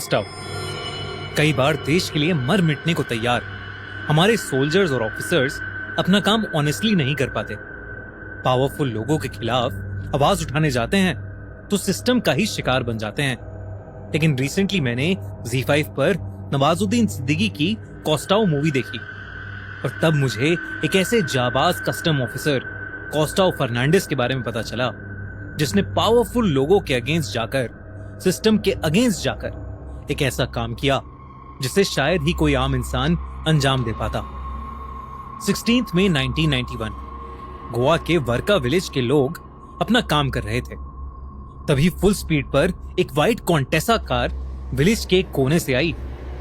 कॉस्टाव कई बार देश के लिए मर मिटने को तैयार हमारे सोल्जर्स और ऑफिसर्स अपना काम ऑनेस्टली नहीं कर पाते। पावरफुल लोगों के खिलाफ आवाज उठाने जाते हैं तो सिस्टम का ही शिकार बन जाते हैं। लेकिन रिसेंटली मैंने ZEE5 पर नवाजुद्दीन सिद्दीकी की कॉस्टाव मूवी देखी और तब मुझे एक ऐसे जाबाज कस्टम ऑफिसर कॉस्टाव फर्नांडिस के बारे में पता चला जिसने पावरफुल लोगों के अगेंस्ट जाकर, सिस्टम के अगेंस्ट जाकर एक ऐसा काम किया जिसे शायद ही कोई आम इंसान अंजाम दे पाता। 16 मई 1991 गोवा के वर्का विलेज के लोग अपना काम कर रहे थे। तभी फुल स्पीड पर एक व्हाइट कॉन्टेसा कार विलेज के एक कोने से आई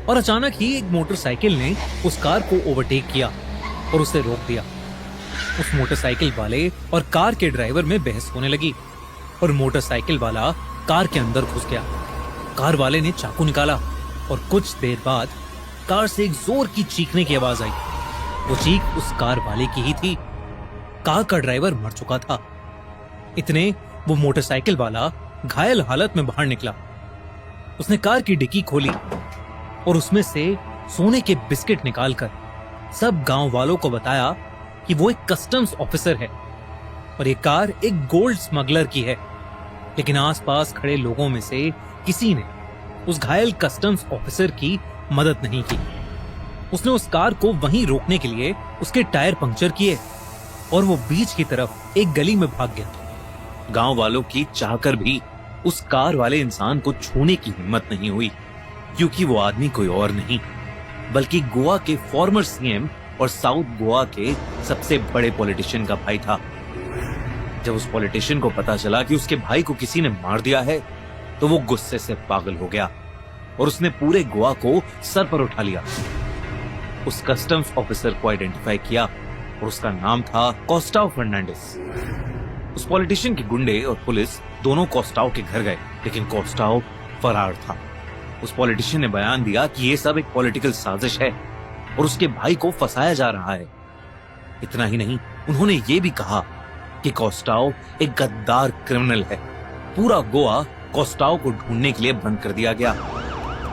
और अचानक ही एक मोटरसाइकिल ने उस कार को ओवरटेक किया और उसे रोक दिया। उस मोटरसाइकिल वाले और कार के ड्राइवर में बहस होने लगी और मोटरसाइकिल वाला कार के अंदर घुस गया। कार वाले ने चाकू निकाला और कुछ देर बाद कार से एक जोर की चीखने की आवाज आई। वो चीख उस कार वाले की ही थी। कार का ड्राइवर मर चुका था। इतने वो मोटरसाइकिल वाला घायल हालत में बाहर निकला। उसने कार की डिक्की खोली और उसमें से सोने के बिस्किट निकालकर सब गांव वालों को बताया कि वो एक कस्टम्स ऑफिसर है और ये कार एक गोल्ड स्मगलर की है। लेकिन आसपास खड़े लोगों में से किसी ने उस घायल कस्टम्स ऑफिसर की मदद नहीं की। उसने उस कार को वहीं रोकने के लिए उसके टायर पंक्चर किए और वो बीच की तरफ एक गली में भाग गया। गांव वालों की चाहकर भी उस कार वाले इंसान को छूने की हिम्मत नहीं हुई, क्योंकि वो आदमी कोई और नहीं बल्कि गोवा के फॉर्मर सीएम और साउथ गोवा के सबसे बड़े पॉलिटिशियन का भाई था। जब उस पॉलिटिशियन को पता चला कि उसके भाई को किसी ने मार दिया है तो वो गुस्से से पागल हो गया और उसने पूरे गोवा को सर पर उठा लिया। उस कस्टम्स ऑफिसर को आइडेंटिफाई किया और उसका नाम था कॉस्टाव फर्नांडिस। उस पॉलिटिशियन के गुंडे और पुलिस दोनों कॉस्टाव के घर गए, लेकिन कॉस्टाव फरार था। उस पॉलिटिशियन ने बयान दिया कि ये सब एक पॉलिटिकल साजिश है और उसके भाई को फंसाया जा रहा है। इतना ही नहीं, उन्होंने ये भी कहा कि कॉस्टाव एक गद्दार क्रिमिनल है। पूरा गोवा कॉस्टाव को ढूंढने के लिए बंद कर दिया गया,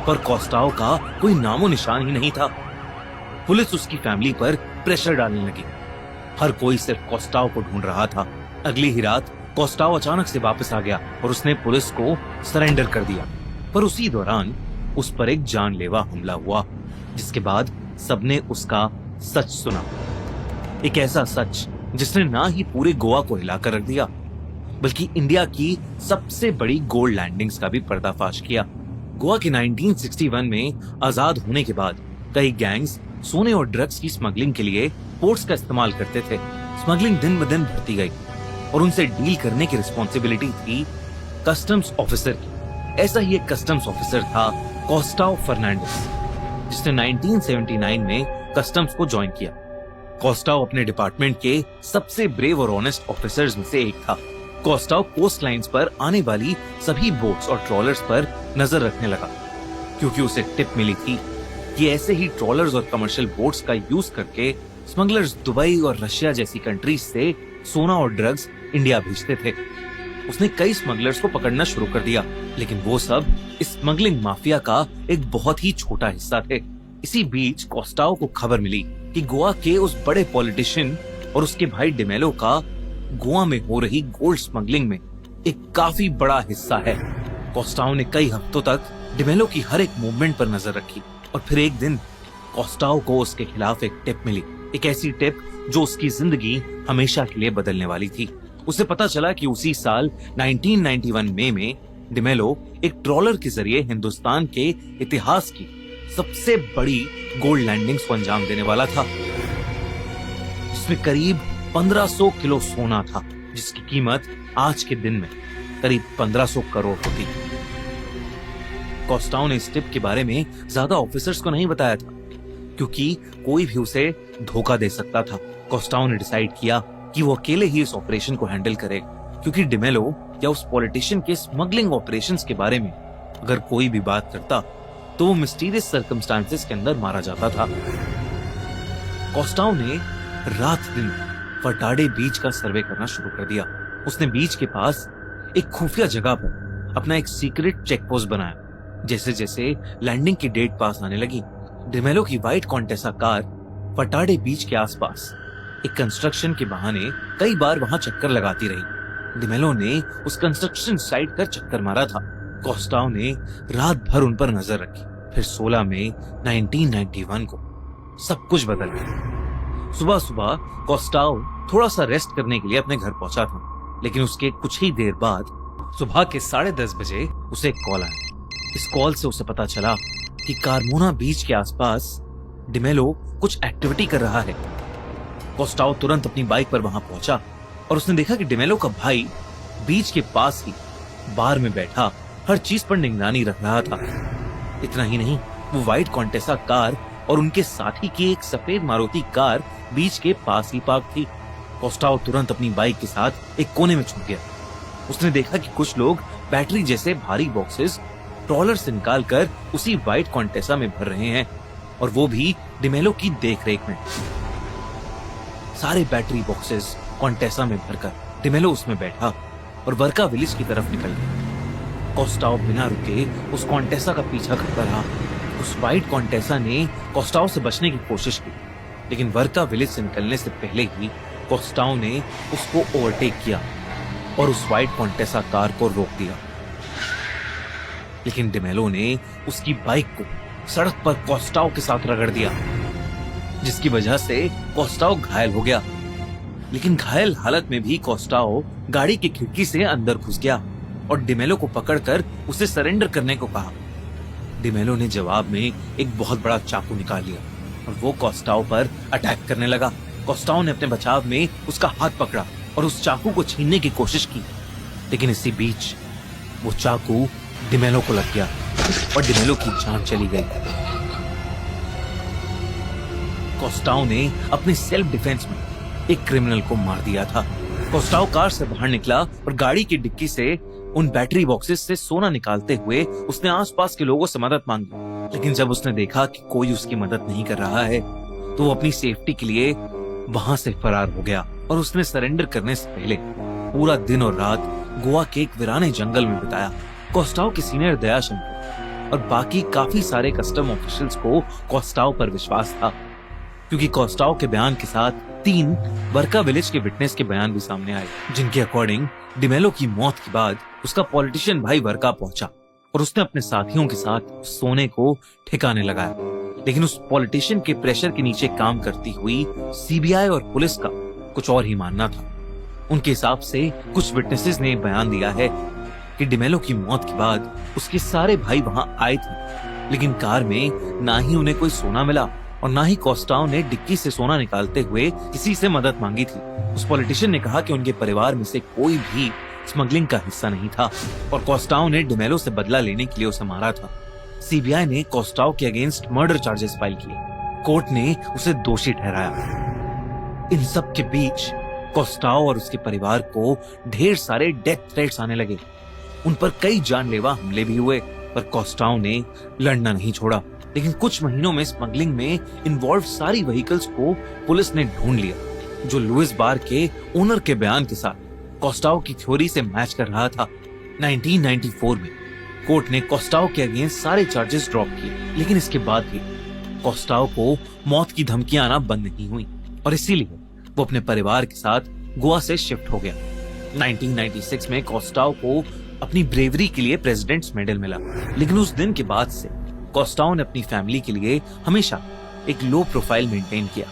पर कॉस्टाव का कोई नामो निशान ही नहीं था। पुलिस उसकी फैमिली पर प्रेशर डालने लगी। हर कोई सिर्फ कॉस्टाव को ढूंढ रहा था। अगली ही रात कॉस्टाव अचानक से वापस आ गया और उसने पुलिस को सरेंडर कर दिया। पर उसी दौरान उस पर एक जानलेवा हमला हुआ, जिसके बाद सबने उसका सच सुना। एक ऐसा सच जिसने ना ही पूरे गोवा को हिलाकर रख दिया, बल्कि इंडिया की सबसे बड़ी गोल्ड लैंडिंग्स का भी पर्दाफाश किया। गोवा के 1961 में आजाद होने के बाद कई गैंग्स सोने और ड्रग्स की स्मगलिंग के लिए पोर्ट्स का इस्तेमाल करते थे। स्मगलिंग दिन ब दिन बढ़ती गई और उनसे डील करने की रिस्पॉन्सिबिलिटी थी कस्टम्स ऑफिसर की। ऐसा ही एक कस्टम्स ऑफिसर था कॉस्टाव फर्नांडिस, जिसने 1979 में कस्टम्स को ज्वाइन किया। कॉस्टाव अपने डिपार्टमेंट के सबसे ब्रेव और ऑनेस्ट ऑफिसर्स में से एक था। कॉस्टाव कोस्ट लाइन्स पर आने वाली सभी बोट्स और ट्रॉलर्स पर नजर रखने लगा, क्योंकि उसे टिप मिली थी कि ऐसे ही ट्रॉलर्स और कमर्शियल बोट्स का यूज करके स्मगलर्स दुबई और रशिया जैसी कंट्रीज से सोना और ड्रग्स इंडिया भेजते थे। उसने कई स्मगलर्स को पकड़ना शुरू कर दिया, लेकिन वो सब इस स्मगलिंग माफिया का एक बहुत ही छोटा हिस्सा थे। इसी बीच कॉस्टाव को खबर मिली कि गोवा के उस बड़े पॉलिटिशियन और उसके भाई डिमेलो का गोवा में हो रही गोल्ड स्मगलिंग में एक काफी बड़ा हिस्सा है। कॉस्टाव ने कई हफ्तों तक डिमेलो की हर एक मूवमेंट पर नजर रखी और फिर एक दिन कॉस्टाव को उसके खिलाफ एक टिप मिली, एक ऐसी टिप जो उसकी जिंदगी हमेशा के लिए बदलने वाली थी। उसे पता चला कि उसी साल 1991 मई में डिमेलो एक ट्रॉलर के जरिए हिंदुस्तान के इतिहास की सबसे बड़ी गोल्ड लैंडिंग्स को अंजाम देने वाला था, जिसमें करीब 1500 किलो सोना था, जिसकी कीमत आज के दिन में करीब 1500 करोड़ होती। कॉस्टाव ने इस टिप के बारे में ज्यादा ऑफिसर्स को नहीं बताया था, क्योंकि कोई भी उसे धोखा दे सकता था। कॉस्टाव ने डिसाइड किया कि वो अकेले ही इस ऑपरेशन को हैंडल करे, क्योंकि डिमेलो या उस पॉलिटिशियन के स्मगलिंग ऑपरेशंस के बारे में अगर कोई भी बात करता तो वो मिस्टीरियस सर्कमस्टांसेस के अंदर मारा जाता था। कॉस्टाव ने रात दिन फटाडे बीच का सर्वे करना शुरू कर दिया। उसने बीच के पास एक खुफिया जगह पर अपना एक सीक्रेट चेक पोस्ट बनाया जैसे जैसे लैंडिंग की डेट पास आने लगी, डिमेलो की व्हाइट कॉन्टेसा कार फटाडे बीच के आसपास एक कंस्ट्रक्शन के बहाने कई बार वहां चक्कर लगाती रही। डिमेलो ने उस कंस्ट्रक्शन साइट पर चक्कर मारा था। कोस्टाओ ने रात भर उन पर नजर रखी। फिर 16 मई 1991 को सब कुछ बदल गया। सुबह सुबह कोस्टाओ थोड़ा सा रेस्ट करने के लिए अपने घर पहुंचा था, लेकिन उसके कुछ ही देर बाद सुबह के 10:30 बजे उसे एक कॉल आया। इस कॉल से उसे पता चला कि कारमोना बीच के आसपास डिमेलो कुछ एक्टिविटी कर रहा है। कोस्टाओ तुरंत अपनी बाइक पर वहां पहुंचा और उसने देखा कि डिमेलो का भाई बीच के पास ही बार में बैठा हर चीज पर निगरानी रख रहा था। इतना ही नहीं, वो व्हाइट कॉन्टेसा कार और उनके साथी की एक सफेद मारुति कार बीच के पास ही पार्क थी। कोस्टाओ तुरंत अपनी बाइक के साथ एक कोने में छुप गया। उसने देखा कि कुछ लोग बैटरी जैसे भारी बॉक्सेस ट्रॉलर से निकालकर उसी व्हाइट कॉन्टेसा में भर रहे हैं, और वो भी डिमेलो की देखरेख में। सारे बैटरी बॉक्सेस कॉन्टेसा में भरकर डिमेलो उसमें बैठा और वर्का विलेज की तरफ निकल गया। कोस्टाओ बिना रुके उस कॉन्टेसा का पीछा करता रहा। उस व्हाइट कॉन्टेसा ने कोस्टाओ से बचने की कोशिश की, लेकिन वर्का विलेज से निकलने से पहले ही कोस्टाओ ने उसको ओवरटेक किया और उस व्हाइट कॉन्टेसा कार को रोक दिया। लेकिन डिमेलो ने उसकी बाइक को सड़क पर कोस्टाओ के साथ रगड़ दिया, जिसकी वजह से कोस्टाओ घायल हो गया। लेकिन घायल हालत में भी कोस्टाओ गाड़ी की खिड़की से अंदर घुस गया और डिमेलो को पकड़कर उसे सरेंडर करने को कहा। डिमेलो ने जवाब में एक बहुत बड़ा चाकू निकाल लिया और वो कोस्टाओ पर अटैक करने लगा। कोस्टाओ ने अपने बचाव में उसका हाथ पकड़ा और उस चाकू को छीनने की कोशिश की, लेकिन इसी बीच वो चाकू डिमेलो को लग गया और डिमेलो की जान चली गई। कोस्टाओ ने अपने सेल्फ डिफेंस में एक क्रिमिनल को मार दिया था। कोस्टाओ कार से बाहर निकला और गाड़ी की डिक्की से उन बैटरी बॉक्सेस से सोना निकालते हुए उसने आसपास के लोगों से मदद मांगी। लेकिन जब उसने देखा कि कोई उसकी मदद नहीं कर रहा है, तो वो अपनी सेफ्टी के लिए वहां से फरार हो गया और उसने सरेंडर करने से पहले पूरा दिन और रात गोवा के एक वीराने जंगल में बिताया। कोस्टाओ के सीनियर दयाशंकर और बाकी काफी सारे कस्टम ऑफिशियल्स को कोस्टाओ पर विश्वास था, क्योंकि कोस्टाओ के बयान के साथ 3 वर्का विलेज के विटनेस के बयान भी सामने आए, जिनके अकॉर्डिंग डिमेलो की मौत के बाद उसका पॉलिटिशियन भाई वर्का पहुंचा और उसने अपने साथियों के साथ सोने को ठिकाने लगाया। लेकिन उस पॉलिटिशियन के प्रेशर के नीचे काम करती हुई सीबीआई और पुलिस का कुछ और ही मानना था। उनके हिसाब से कुछ विटनेसेस ने बयान दिया है कि डिमेलो की मौत के बाद उसके सारे भाई वहां आए थे, लेकिन कार में ना ही उन्हें कोई सोना मिला और ना ही कोस्टाओ ने डिक्की से सोना निकालते हुए किसी से मदद मांगी थी। उस पॉलिटिशियन ने कहा कि उनके परिवार में से कोई भी स्मगलिंग का हिस्सा नहीं था और कोस्टाओ ने डिमेलो से बदला लेने के लिए उसे मारा था। सीबीआई ने कोस्टाओ के अगेंस्ट मर्डर चार्जेस फाइल किए। कोर्ट ने उसे दोषी ठहराया। इन सब के बीच कोस्टाओ और उसके परिवार को ढेर सारे डेथ थ्रेट्स आने लगे। उन पर कई जानलेवा हमले भी हुए, पर कोस्टाओ ने लड़ना नहीं छोड़ा। लेकिन कुछ महीनों में स्मगलिंग में इन्वॉल्व सारी व्हीकल्स को पुलिस ने ढूंढ लिया, जो लुइस बार के ओनर के बयान के साथ कोस्टाओ की थ्योरी से मैच कर रहा था। 1994 में कोर्ट ने कोस्टाओ के अगेंस्ट सारे चार्जेस ड्रॉप किए, लेकिन इसके बाद भी कोस्टाओ को मौत की धमकियां आना बंद नहीं हुई और इसीलिए वो अपने परिवार के साथ गोवा से शिफ्ट हो गया। 1996 में कोस्टाओ को अपनी ब्रेवरी के लिए प्रेसिडेंट्स मेडल मिला, लेकिन उस दिन के बाद से कोस्टाओ ने अपनी फैमिली के लिए हमेशा एक लो प्रोफाइल मेंटेन किया।